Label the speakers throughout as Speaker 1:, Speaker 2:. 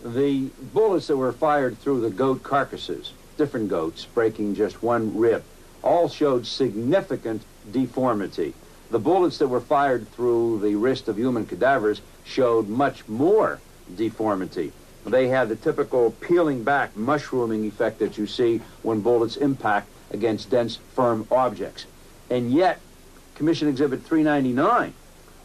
Speaker 1: The bullets that were fired through the goat carcasses, different goats breaking just one rib, all showed significant deformity. The bullets that were fired through the wrist of human cadavers showed much more deformity. They had the typical peeling back, mushrooming effect that you see when bullets impact against dense, firm objects. And yet, Commission Exhibit 399,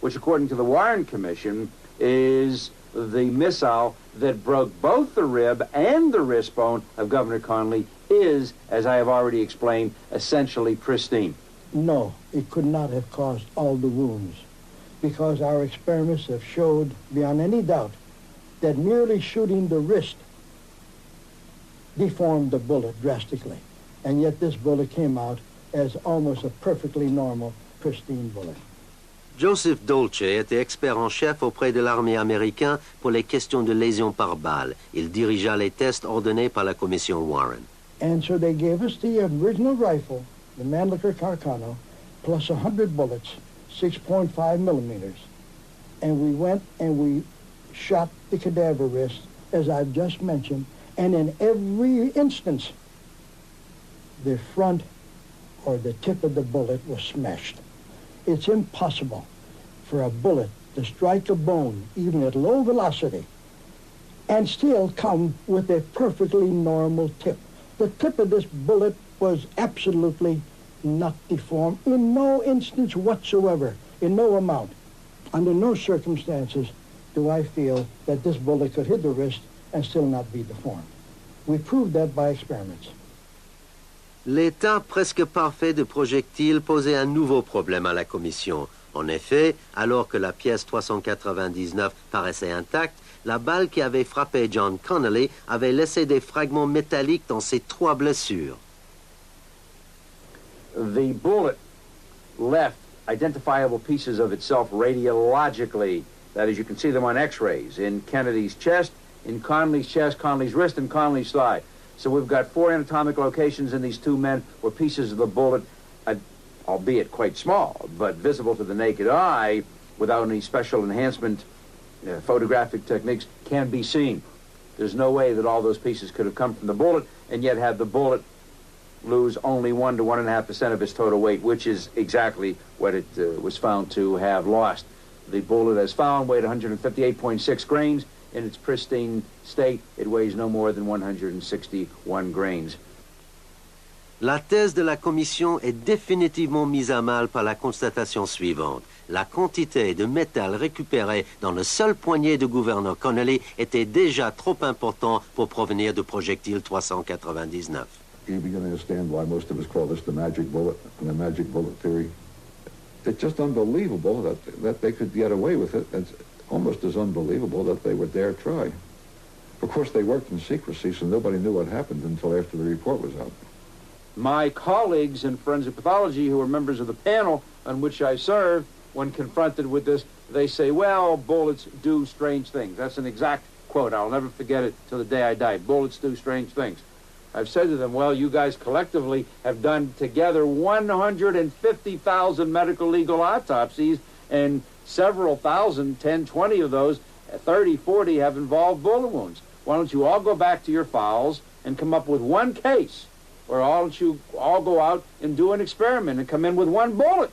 Speaker 1: which according to the Warren Commission is the missile that broke both the rib and the wrist bone of Governor Connally, is, as I have already explained, essentially pristine.
Speaker 2: No, it could not have caused all the wounds, because our experiments have showed beyond any doubt that merely shooting the wrist deformed the bullet drastically. And yet this bullet came out as almost a perfectly normal, pristine bullet.
Speaker 3: Joseph Dolce était expert en chef auprès de l'armée américaine pour les questions de lésions par balle. Il dirigea les tests ordonnés par la commission Warren.
Speaker 2: And so they gave us the original rifle, the Mannlicher Carcano, plus 100 bullets, 6.5 millimeters. And we went and we shot the cadaver wrist, as I've just mentioned, and in every instance, the front or the tip of the bullet was smashed. It's impossible for a bullet to strike a bone, even at low velocity, and still come with a perfectly normal tip. The tip of this bullet was absolutely not deformed in no instance whatsoever, in no amount. Under no circumstances do I feel that this bullet could hit the wrist and still not be deformed. We proved that by experiments.
Speaker 3: L'état presque parfait de projectile posait un nouveau problème à la commission. En effet, alors que la pièce 399 paraissait intacte, la balle qui avait frappé John Connally avait laissé des fragments métalliques dans ses 3 blessures.
Speaker 1: The bullet left identifiable pieces of itself radiologically. That is, you can see them on x-rays in Kennedy's chest, in Connally's chest, Connally's wrist, and Connally's thigh. So we've got 4 anatomic locations in these 2 men where pieces of the bullet, albeit quite small, but visible to the naked eye without any special enhancement photographic techniques, can be seen. There's no way that all those pieces could have come from the bullet, and yet had the bullet lose only 1 to 1.5% of its total weight, which is exactly what it was found to have lost. The bullet, as found, weighed 158.6 grains. In its pristine state, it weighs no more than 161 grains.
Speaker 3: La thèse de la commission est définitivement mise à mal par la constatation suivante. La quantité de métal récupéré dans le seul poignet de gouverneur Connally était déjà trop important pour provenir du projectile 399.
Speaker 4: You begin to understand why most of us call this the magic bullet and the magic bullet theory. It's just unbelievable that they could get away with it. It's almost as unbelievable that they would dare try. Of course, they worked in secrecy, so nobody knew what happened until after the report was out.
Speaker 1: My colleagues in forensic pathology, who are members of the panel on which I serve, when confronted with this, they say, well, bullets do strange things. That's an exact quote. I'll never forget it till the day I die. Bullets do strange things. I've said to them, well, you guys collectively have done together 150,000 medical legal autopsies, and several thousand, 10, 20 of those, 30, 40 have involved bullet wounds. Why don't you all go back to your files and come up with one case, or why don't you all go out and do an experiment and come in with one bullet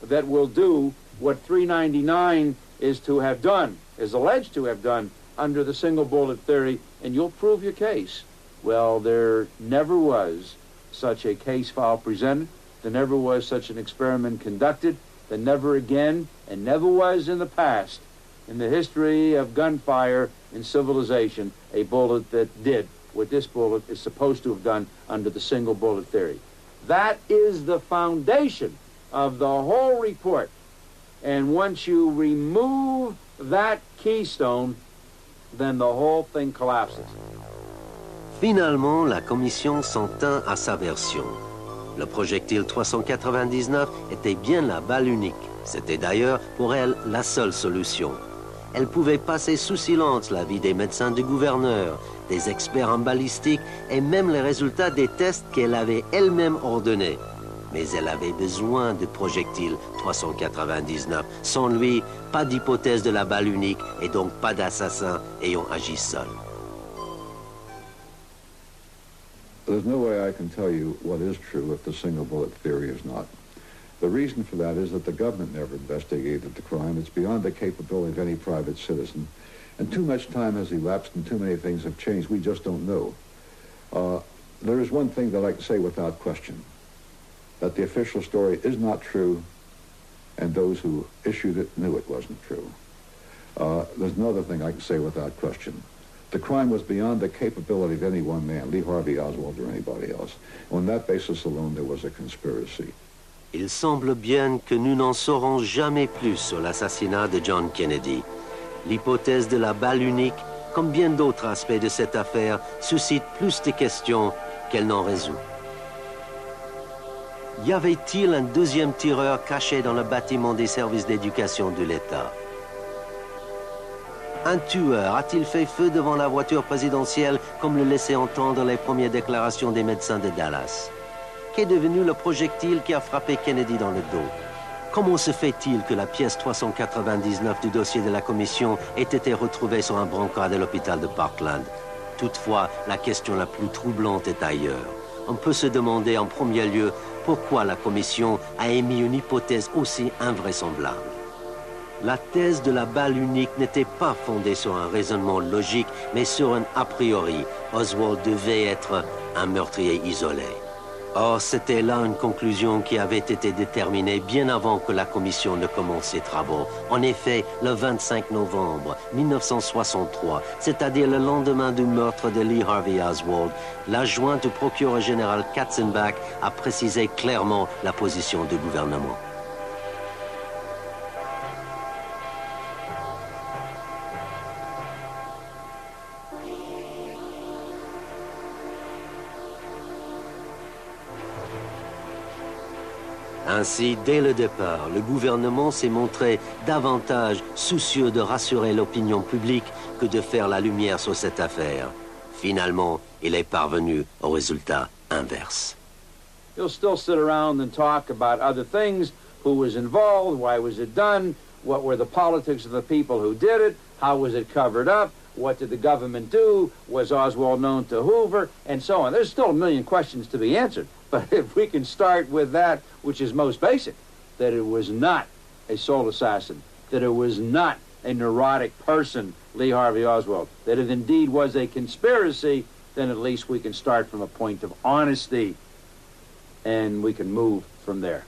Speaker 1: that will do what 399 is to have done, is alleged to have done under the single bullet theory, and you'll prove your case. Well, there never was such a case file presented. There never was such an experiment conducted. There never again, and never was in the past, in the history of gunfire in civilization, a bullet that did what this bullet is supposed to have done under the single bullet theory. That is the foundation of the whole report. And once you remove that keystone, then the whole thing collapses.
Speaker 3: Finalement, la commission s'en tint à sa version. Le projectile 399 était bien la balle unique. C'était d'ailleurs pour elle la seule solution. Elle pouvait passer sous silence l'avis des médecins du gouverneur, des experts en balistique et même les résultats des tests qu'elle avait elle-même ordonnés. Mais elle avait besoin de projectile 399. Sans lui, pas d'hypothèse de la balle unique et donc pas d'assassin ayant agi seul.
Speaker 4: There's no way I can tell you what is true if the single bullet theory is not. The reason for that is that the government never investigated the crime. It's beyond the capability of any private citizen. And too much time has elapsed and too many things have changed. We just don't know. There is one thing that I can say without question, that the official story is not true, and those who issued it knew it wasn't true. There's another thing I can say without question. The crime was beyond the capability of any one man, Lee Harvey Oswald or anybody else. On that basis alone, there was a conspiracy.
Speaker 3: Il semble bien que nous n'en saurons jamais plus sur l'assassinat de John Kennedy. L'hypothèse de la balle unique, comme bien d'autres aspects de cette affaire, suscite plus de questions qu'elle n'en résout. Y avait-il un deuxième tireur caché dans le bâtiment des services d'éducation de l'État? Un tueur a-t-il fait feu devant la voiture présidentielle comme le laissaient entendre les premières déclarations des médecins de Dallas? Qu'est devenu le projectile qui a frappé Kennedy dans le dos? Comment se fait-il que la pièce 399 du dossier de la commission ait été retrouvée sur un brancard de l'hôpital de Parkland? Toutefois, la question la plus troublante est ailleurs. On peut se demander en premier lieu pourquoi la commission a émis une hypothèse aussi invraisemblable. La thèse de la balle unique n'était pas fondée sur un raisonnement logique, mais sur un a priori. Oswald devait être un meurtrier isolé. Or, c'était là une conclusion qui avait été déterminée bien avant que la commission ne commence ses travaux. En effet, le 25 novembre 1963, c'est-à-dire le lendemain du meurtre de Lee Harvey Oswald, l'adjoint du procureur général Katzenbach a précisé clairement la position du gouvernement. Ainsi, dès le départ, le gouvernement s'est montré davantage soucieux de rassurer l'opinion publique que de faire la lumière sur cette affaire. Finalement, il est parvenu au résultat inverse.
Speaker 1: You'll still sit around and talk about other things, who was involved, why was it done, what were the politics of the people who did it, how was it covered up, what did the government do, was Oswald known to Hoover, and so on. There's still a million questions to be answered. But if we can start with that, which is most basic, that it was not a sole assassin, that it was not a neurotic person, Lee Harvey Oswald, that it indeed was a conspiracy, then at least we can start from a point of honesty, and we can move from there.